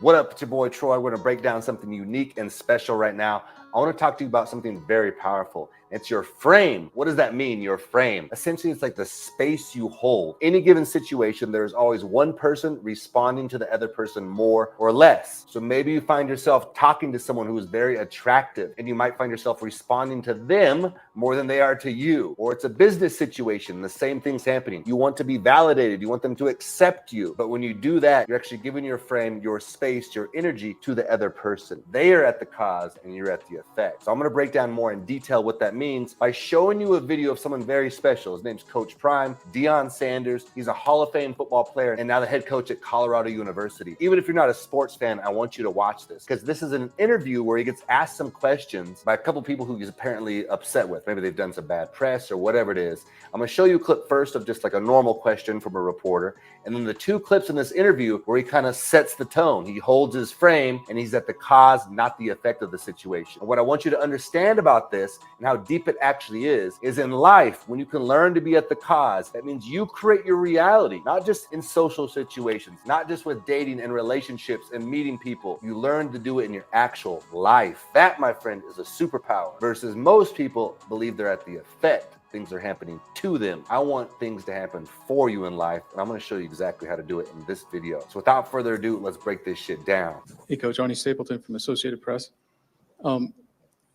What up, it's your boy Troy. We're gonna break down something unique and special right now. I want to talk to you about something very powerful. It's your frame. What does that mean, your frame? Essentially, it's like the space you hold. Any given situation, there's always one person responding to the other person more or less. So maybe you find yourself talking to someone who is very attractive, and you might find yourself responding to them more than they are to you. Or it's a business situation, the same thing's happening. You want to be validated, you want them to accept you. But when you do that, you're actually giving your frame, your space, your energy to the other person. They are at the cause and you're at the effect. So I'm gonna break down more in detail what that means by showing you a video of someone very special. His name's Coach Prime, Deion Sanders. He's a Hall of Fame football player and now the head coach at Colorado University. Even if you're not a sports fan, I want you to watch this because this is an interview where he gets asked some questions by a couple people who he's apparently upset with. Maybe they've done some bad press or whatever it is. I'm gonna show you a clip first of just like a normal question from a reporter, and then the two clips in this interview where he kind of sets the tone. He holds his frame and he's at the cause, not the effect of the situation. And what I want you to understand about this and how deep it actually is in life, when you can learn to be at the cause, that means you create your reality, not just in social situations, not just with dating and relationships and meeting people. You learn to do it in your actual life. That, my friend, is a superpower versus most people believe they're at the effect. Things are happening to them. I want things to happen for you in life, and I'm going to show you exactly how to do it in this video. So without further ado, let's break this shit down. Hey, Coach, Arnie Stapleton from Associated Press.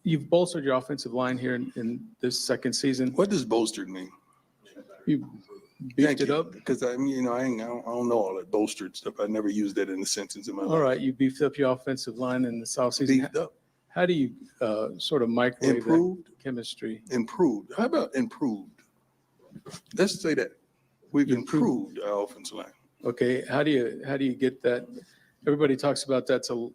You've bolstered your offensive line here in this second season. What does bolstered mean? You beefed it up? Because I don't know all that bolstered stuff. I never used that in a sentence in my life. All right, you beefed up your offensive line in the south season. Beefed up. How do you sort of microwave Improved? that chemistry? Improved. How about improved? Let's say that. We've improved our offensive line. Okay, how do you get that? Everybody talks about that. So,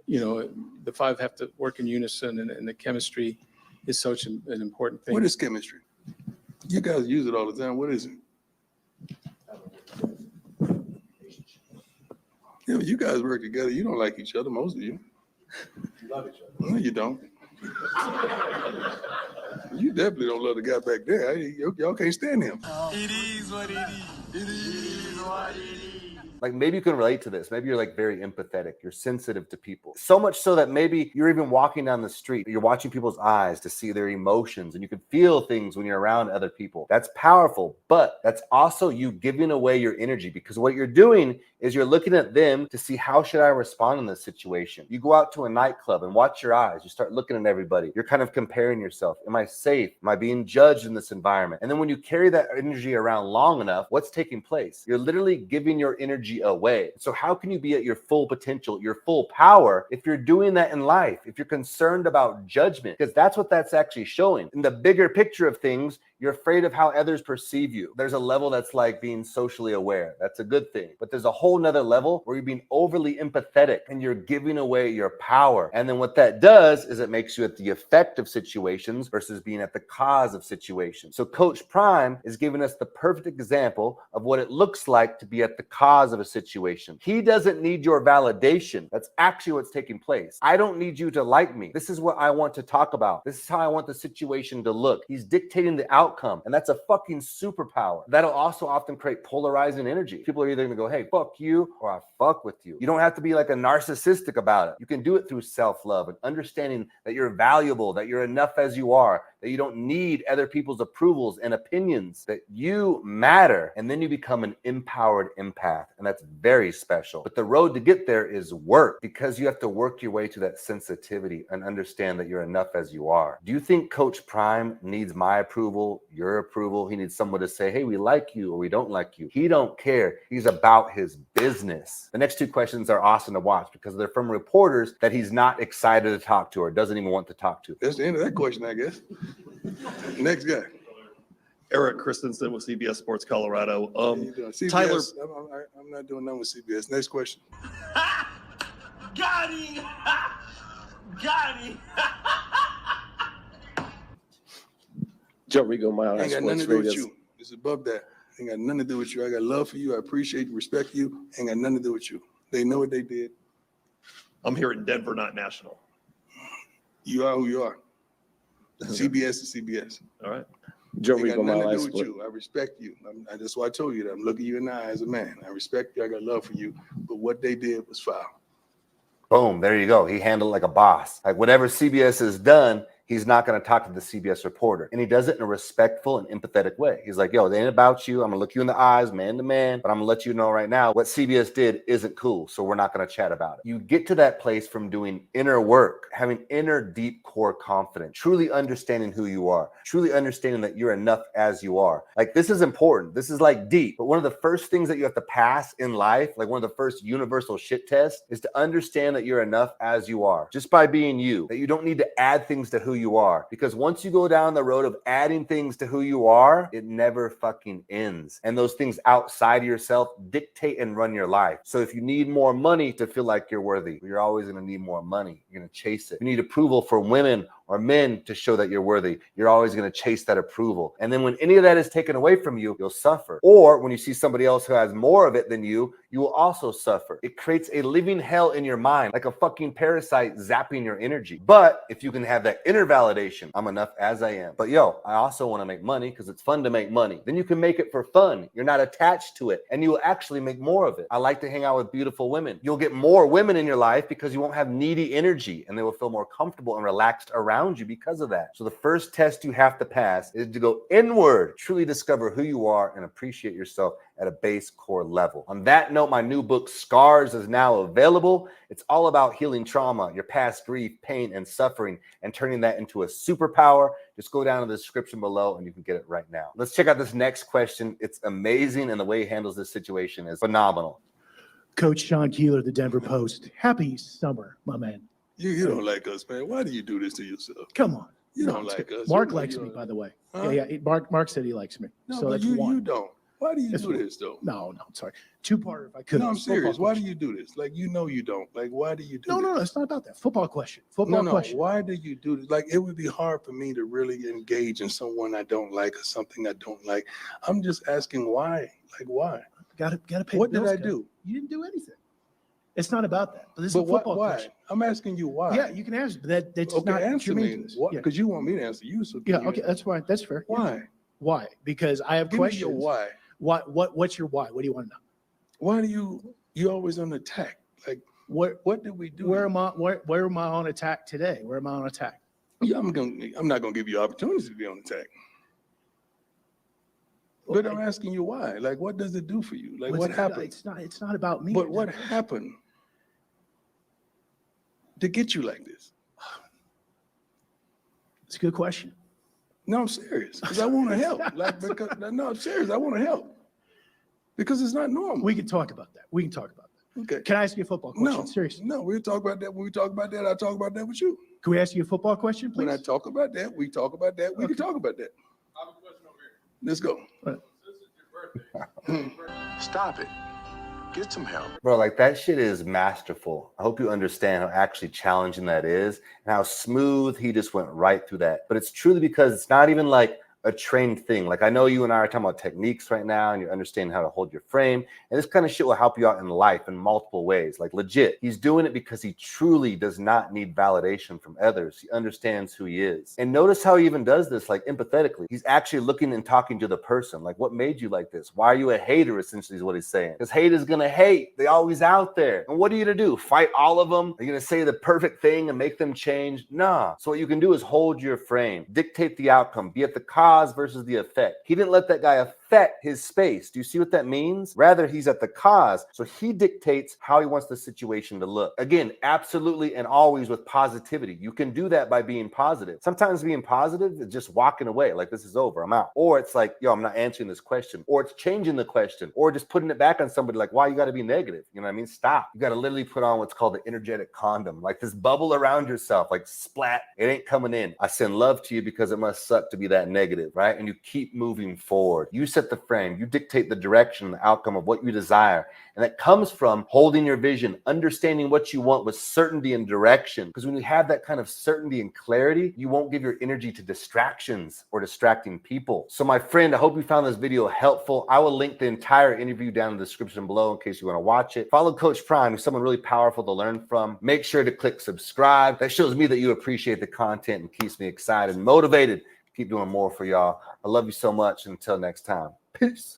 the five have to work in unison, and the chemistry is such an important thing. What is chemistry? You guys use it all the time. What is it? Yeah, but you guys work together. You don't like each other, most of you. You love each other. No, you don't. You definitely don't love the guy back there. Y'all can't stand him. It is what it is. It is what it is. Like maybe you can relate to this. Maybe you're like very empathetic. You're sensitive to people. So much so that maybe you're even walking down the street. You're watching people's eyes to see their emotions and you can feel things when you're around other people. That's powerful, but that's also you giving away your energy because what you're doing is you're looking at them to see how should I respond in this situation. You go out to a nightclub and watch your eyes. You start looking at everybody. You're kind of comparing yourself. Am I safe? Am I being judged in this environment? And then when you carry that energy around long enough, what's taking place? You're literally giving your energy away. So how can you be at your full potential, your full power, if you're doing that in life, if you're concerned about judgment? Because that's what that's actually showing. In the bigger picture of things, you're afraid of how others perceive you. There's a level that's like being socially aware. That's a good thing. But there's a whole nother level where you're being overly empathetic and you're giving away your power. And then what that does is it makes you at the effect of situations versus being at the cause of situations. So Coach Prime is giving us the perfect example of what it looks like to be at the cause of a situation. He doesn't need your validation. That's actually what's taking place. I don't need you to like me. This is what I want to talk about. This is how I want the situation to look. He's dictating the outcome, and that's a fucking superpower. That'll also often create polarizing energy. People are either gonna go, hey, fuck you, or I fuck with you. You don't have to be like a narcissistic about it. You can do it through self-love and understanding that you're valuable, that you're enough as you are, that you don't need other people's approvals and opinions, that you matter, and then you become an empowered empath, and that's very special. But the road to get there is work, because you have to work your way to that sensitivity and understand that you're enough as you are. Do you think Coach Prime needs my approval, your approval? He needs someone to say, hey, we like you or we don't like you. He don't care. He's about his business. The next two questions are awesome to watch because they're from reporters that he's not excited to talk to or doesn't even want to talk to. That's the end of that question, I guess. Next guy. Eric Christensen with CBS Sports Colorado. CBS, Tyler, I'm not doing nothing with CBS. Next question. Got him. Got him. Joe Rigo, my Ain't got nothing to do with you. It's above that. Ain't got nothing to do with you. I got love for you. I appreciate you, respect you. Ain't got nothing to do with you. They know what they did. I'm here in Denver, not national. You are who you are. CBS is CBS. All right. Joe Rigo, my life with you. I respect you. That's why I told you that. I'm looking you in the eye as a man. I respect you. I got love for you. But what they did was foul. Boom, there you go. He handled it like a boss. Like whatever CBS has done, he's not going to talk to the CBS reporter. And he does it in a respectful and empathetic way. He's like, yo, it ain't about you. I'm going to look you in the eyes, man to man, but I'm going to let you know right now what CBS did isn't cool. So we're not going to chat about it. You get to that place from doing inner work, having inner deep core confidence, truly understanding who you are, truly understanding that you're enough as you are. Like this is important. This is like deep. But one of the first things that you have to pass in life, like one of the first universal shit tests, is to understand that you're enough as you are, just by being you, that you don't need to add things to who you are. Because once you go down the road of adding things to who you are, it never fucking ends. And those things outside of yourself dictate and run your life. So if you need more money to feel like you're worthy, you're always going to need more money. You're going to chase it. You need approval from women or men to show that you're worthy. You're always going to chase that approval. And then when any of that is taken away from you, you'll suffer. Or when you see somebody else who has more of it than you will also suffer. It creates a living hell in your mind, like a fucking parasite zapping your energy. But if you can have that inner validation, I'm enough as I am. But yo, I also want to make money because it's fun to make money. Then you can make it for fun. You're not attached to it and you will actually make more of it. I like to hang out with beautiful women. You'll get more women in your life because you won't have needy energy and they will feel more comfortable and relaxed around you because of that. So the first test you have to pass is to go inward, truly discover who you are and appreciate yourself at a base core level. On that note, my new book, Scars, is now available. It's all about healing trauma, your past grief, pain, and suffering, and turning that into a superpower. Just go down to the description below and you can get it right now. Let's check out this next question. It's amazing, and the way he handles this situation is phenomenal. Coach Sean Keeler, the Denver Post. Happy summer, my man. You don't like us, man. Why do you do this to yourself? Come on. You No, don't like us. Mark You- likes you me, don't- by the way. Huh? Yeah, Mark said he likes me. No, so but that's you one. don't. Why do you That's do one. this though? No, I'm sorry. Two-parter if I could. No, I'm serious. Football Why do question. you do this? Like you know you don't. Like why do you do No, this? it's not about that. Football question. Football No. question. Why do you do this? Like it would be hard for me to really engage in someone I don't like or something I don't like. I'm just asking why. Like why? Gotta pay What the did bills, I Coach. do? You didn't do anything. It's not about that. But this is But a football why? question. I'm asking you why. Yeah, you can answer. But that's Okay, not answer your me. means. What? Yeah. Because you want me to answer you. So Yeah, can you- okay, that's fine. That's fair. Why? Why? Because I have Give me questions. your why. What's your why? What do you want to know? Why do you always on attack? Like what did we do? Where am I on attack today? Where am I on attack? Yeah, I'm not gonna give you opportunities to be on attack. But I'm asking you why. Like, what does it do for you? Like, what happened? It's not about me. But what happened to get you like this? It's a good question. No, I'm serious. Because I want to help. Like, because no, I'm serious. I want to help. Because it's not normal. We can talk about that. Okay. Can I ask you a football question? No, Seriously. no, we'll talk about that. When we talk about that, I talk about that with you. Can we ask you a football question, please? When I talk about that, we talk about that. We can talk about that. Let's go. Stop it. Get some help. Bro, like that shit is masterful. I hope you understand how actually challenging that is and how smooth he just went right through that. But it's truly because it's not even like a trained thing. Like I know you and I are talking about techniques right now and you're understanding how to hold your frame. And this kind of shit will help you out in life in multiple ways. Like legit, he's doing it because he truly does not need validation from others. He understands who he is. And notice how he even does this, like empathetically. He's actually looking and talking to the person. Like, what made you like this? Why are you a hater? Essentially is what he's saying. Because hate is gonna hate. They always out there. And what are you gonna do? Fight all of them? Are you gonna say the perfect thing and make them change? Nah. So what you can do is hold your frame, dictate the outcome, be at the cause versus the effect. He didn't let that guy affect his space. Do you see what that means? Rather, he's at the cause. So he dictates how he wants the situation to look. Again, absolutely and always with positivity. You can do that by being positive. Sometimes being positive is just walking away, like this is over, I'm out. Or it's like, yo, I'm not answering this question. Or it's changing the question. Or just putting it back on somebody like, why you got to be negative? You know what I mean? Stop. You got to literally put on what's called the energetic condom, like this bubble around yourself, like splat, it ain't coming in. I send love to you because it must suck to be that negative. Right? And you keep moving forward. You set the frame, you dictate the direction, the outcome of what you desire. And that comes from holding your vision, understanding what you want with certainty and direction. Because when you have that kind of certainty and clarity, you won't give your energy to distractions or distracting people. So my friend, I hope you found this video helpful. I will link the entire interview down in the description below in case you want to watch it. Follow Coach Prime, who's someone really powerful to learn from. Make sure to click subscribe. That shows me that you appreciate the content and keeps me excited and motivated. Keep doing more for y'all. I love you so much. Until next time. Peace.